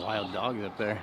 wild dogs up there.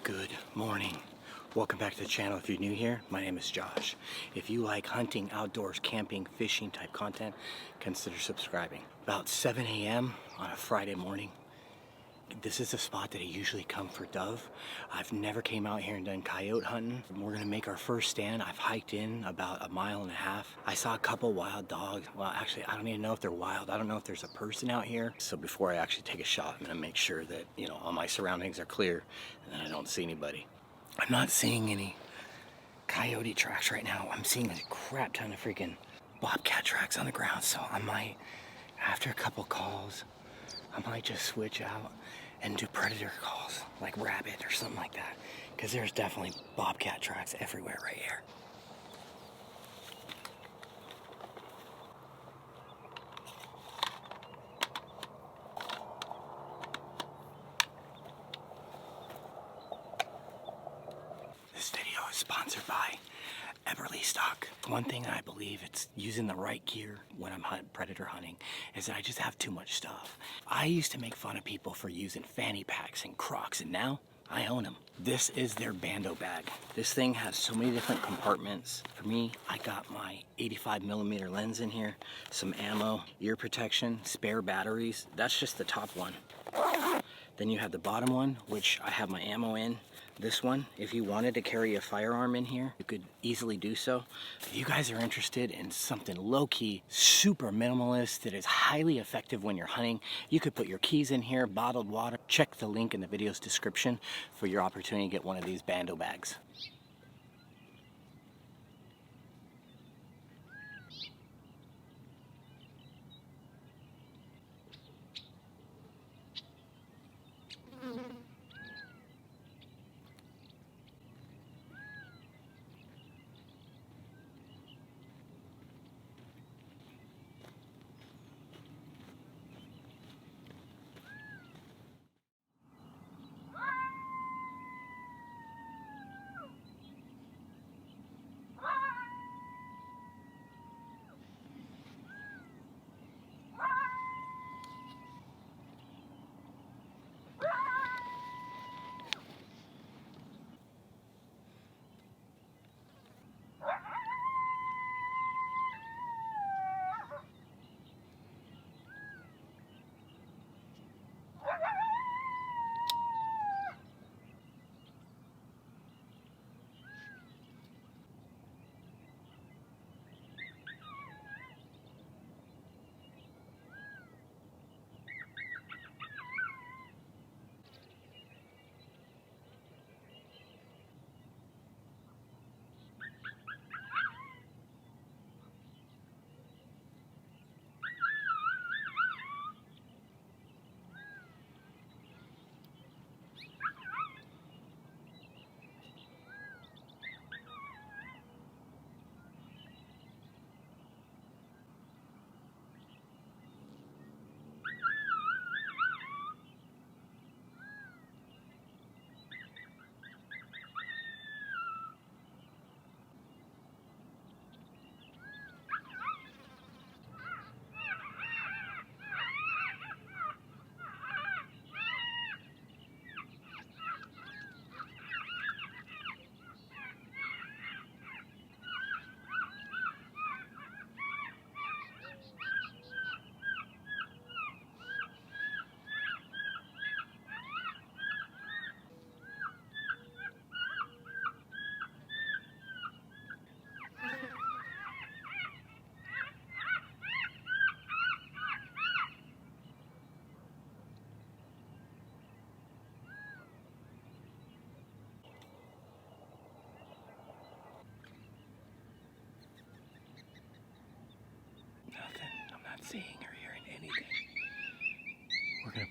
Good morning. Welcome back to the channel. If you're new here, my name is Josh. If you like hunting, outdoors, camping, fishing type content, consider subscribing. About 7 a.m. on a Friday morning. This is a spot that I usually come for dove. I've never came out here and done coyote hunting. We're gonna make our first stand. I've hiked in about 1.5 miles. I saw a couple wild dogs. Well, actually, I don't even know if they're wild. I don't know if there's a person out here. So before I actually take a shot, I'm gonna make sure that, you know, all my surroundings are clear and that I don't see anybody. I'm not seeing any coyote tracks right now. I'm seeing a crap ton of freaking bobcat tracks on the ground. So I might, after a couple calls, I might just switch out and do predator calls, like rabbit or something like that. Because there's definitely bobcat tracks everywhere right here. This video is sponsored by Eberlestock. One thing I believe it's using the right gear when I'm predator hunting is that I just have too much stuff. I used to make fun of people for using fanny packs and Crocs, and now I own them. This is their bando bag. This thing has so many different compartments. For me, I got my 85mm lens in here, some ammo, ear protection, spare batteries. That's just the top one. Then you have the bottom one, which I have my ammo in. This one, if you wanted to carry a firearm in here, you could easily do so. If you guys are interested in something low-key, super minimalist that is highly effective when you're hunting, you could put your keys in here, bottled water. Check the link in the video's description for your opportunity to get one of these bando bags.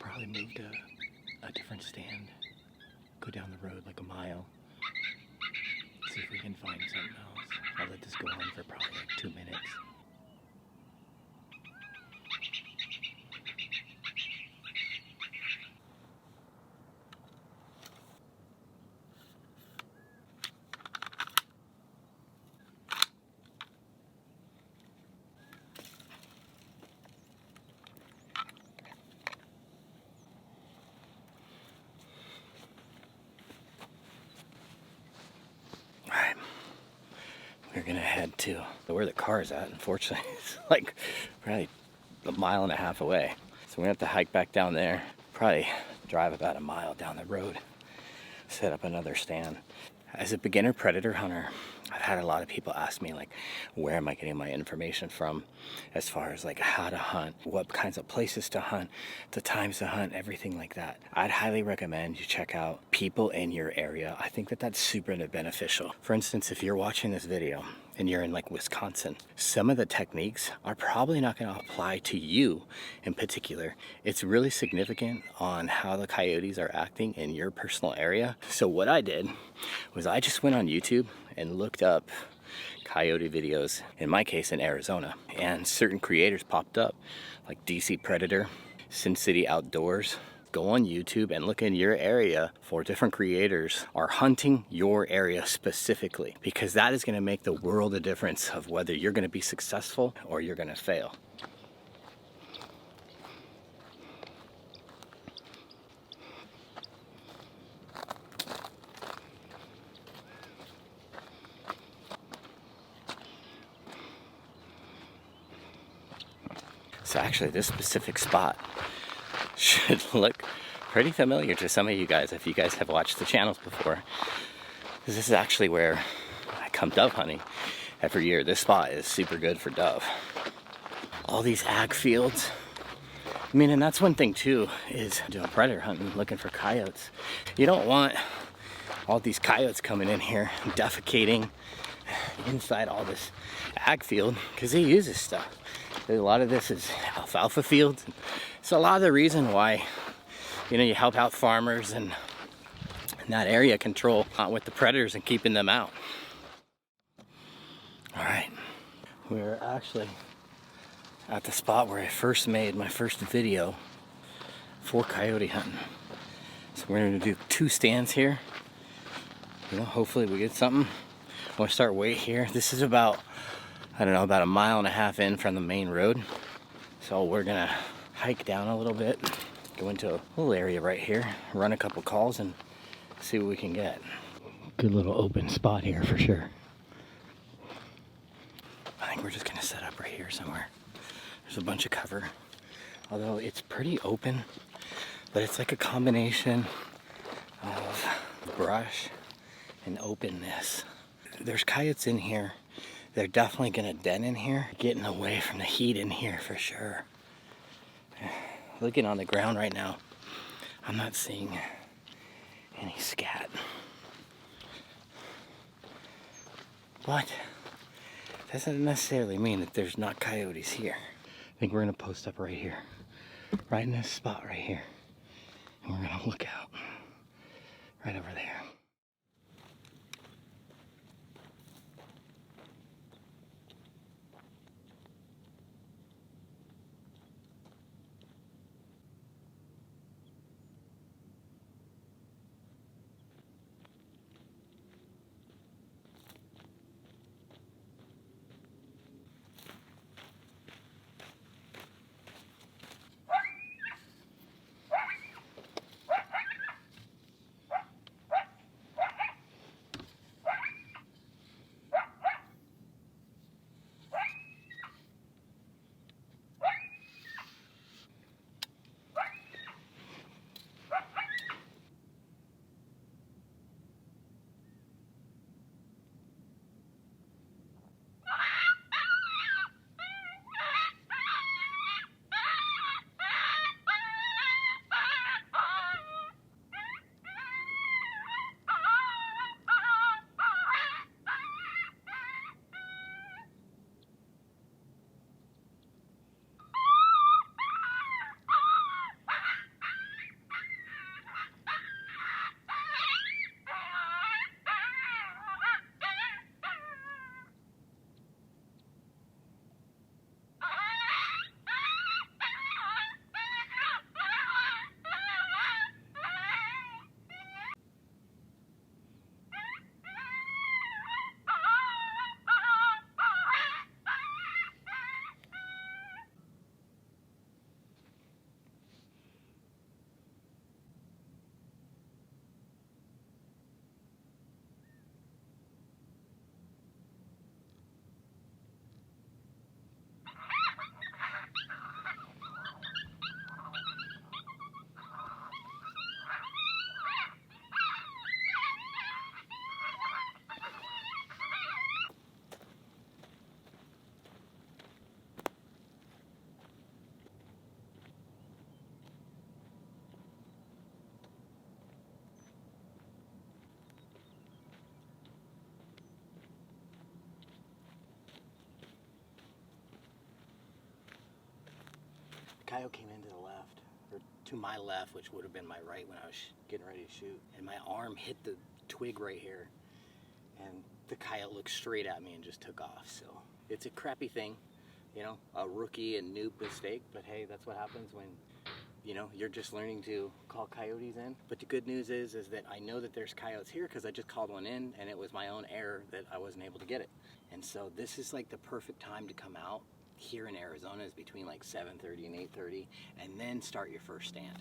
Probably move to a different stand, go down the road like a mile, see if we can find something else. I'll let this go on for probably like 2 minutes. Alright, we're gonna head to where the car is at. Unfortunately, it's like probably a mile and a half away. So we have to hike back down there, probably drive about a mile down the road, set up another stand. As a beginner predator hunter, I've had a lot of people ask me like, where am I getting my information from as far as like how to hunt, what kinds of places to hunt, the times to hunt, everything like that. I'd highly recommend you check out people in your area. I think that that's super beneficial. For instance, if you're watching this video and you're in like Wisconsin, some of the techniques are probably not going to apply to you in particular. It's really significant on how the coyotes are acting in your personal area. So what I did was I just went on YouTube and looked up coyote videos, in my case in Arizona, and certain creators popped up like DC Predator, Sin City Outdoors. Go on YouTube and look in your area for different creators are hunting your area specifically, because that is going to make the world of difference of whether you're going to be successful or you're going to fail. So actually this specific spot should look pretty familiar to some of you guys if you guys have watched the channels before. This is actually where I come dove hunting every year. This spot is super good for dove. All these ag fields. I mean, and that's one thing too, is doing predator hunting, looking for coyotes. You don't want all these coyotes coming in here defecating inside all this ag field, because they use this stuff. A lot of this is alfalfa fields. So a lot of the reason why, you know, you help out farmers and in that area control with the predators and keeping them out. All right, we're actually at the spot where I first made my first video for coyote hunting. So we're gonna do 2 stands here. You know, hopefully we get something. I'm gonna start way here. This is about, I don't know, about a mile and a half in from the main road. So we're gonna hike down a little bit, go into a little area right here, run a couple calls and see what we can get. Good little open spot here for sure. I think we're just gonna set up right here somewhere. There's a bunch of cover, although it's pretty open, but it's like a combination of brush and openness. There's coyotes in here. They're definitely gonna den in here, getting away from the heat in here for sure. Looking on the ground right now, I'm not seeing any scat. But that doesn't necessarily mean that there's not coyotes here. I think we're gonna post up right here, right in this spot right here. And we're gonna look out right over there. coyote came into the left, or to my left, which would have been my right when I was getting ready to shoot. And my arm hit the twig right here. And the coyote looked straight at me and just took off. So it's a crappy thing, you know, a rookie and noob mistake. But hey, that's what happens when, you know, you're just learning to call coyotes in. But the good news is that I know that there's coyotes here because I just called one in, and it was my own error that I wasn't able to get it. And so this is like the perfect time to come out. Here in Arizona is between like 7:30 and 8:30, and then start your first stand.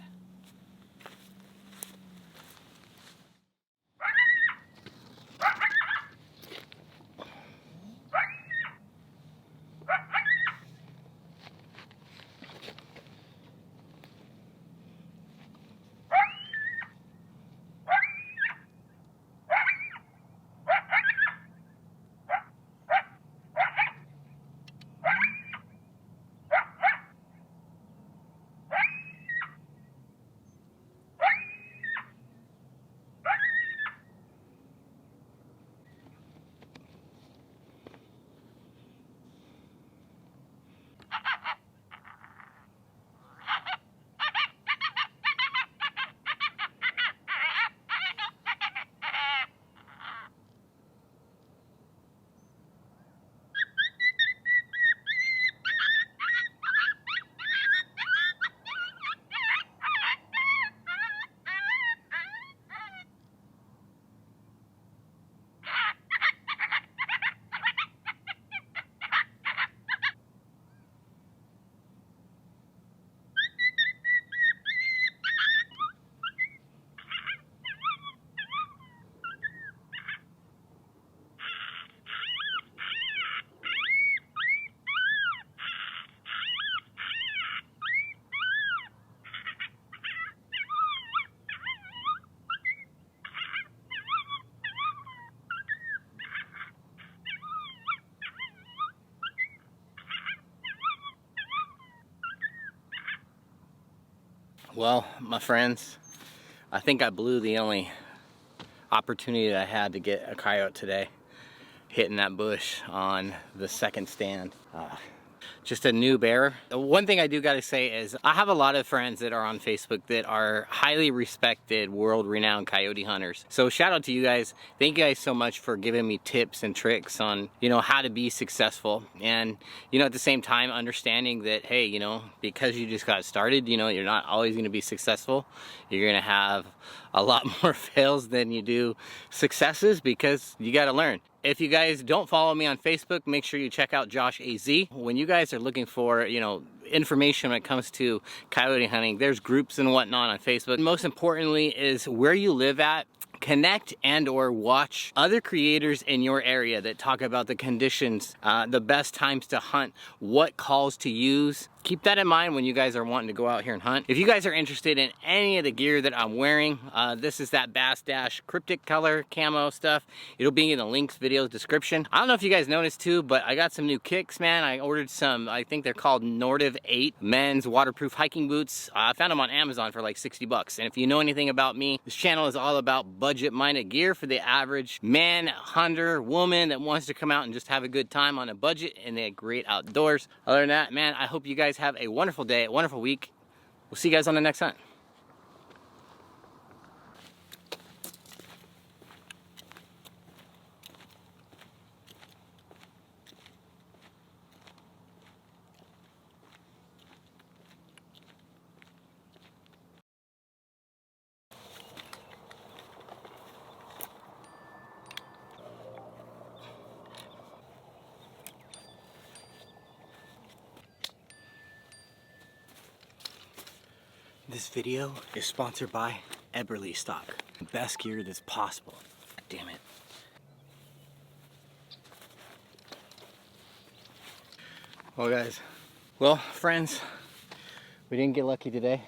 Well, my friends, I think I blew the only opportunity that I had to get a coyote today, hitting that bush on the second stand. Just a noob error. One thing I do gotta say is I have a lot of friends that are on Facebook that are highly respected, world-renowned coyote hunters. So shout out to you guys. Thank you guys so much for giving me tips and tricks on, you know, how to be successful. And, you know, at the same time, understanding that, hey, you know, because you just got started, you know, you're not always gonna be successful. You're gonna have a lot more fails than you do successes because you gotta learn. If you guys don't follow me on Facebook, make sure you check out Josh AZ. When you guys are looking for, you know, information when it comes to coyote hunting, there's groups and whatnot on Facebook. Most importantly is where you live at. Connect and or watch other creators in your area that talk about the conditions, the best times to hunt, what calls to use. Keep that in mind when you guys are wanting to go out here and hunt. If you guys are interested in any of the gear that I'm wearing, this is that Bassdash cryptic color camo stuff. It'll be in the links video description. I don't know if you guys noticed too, but I got some new kicks, man. I ordered some, I think they're called Nordiv 8 men's waterproof hiking boots. I found them on Amazon for like 60 bucks. And if you know anything about me, this channel is all about budget-minded gear for the average man, hunter, woman that wants to come out and just have a good time on a budget in the great outdoors. Other than that, man, I hope you guys have a wonderful day, a wonderful week. We'll see you guys on the next hunt. This video is sponsored by Eberlestock. The best gear that's possible. Damn it. Well guys, well friends, we didn't get lucky today.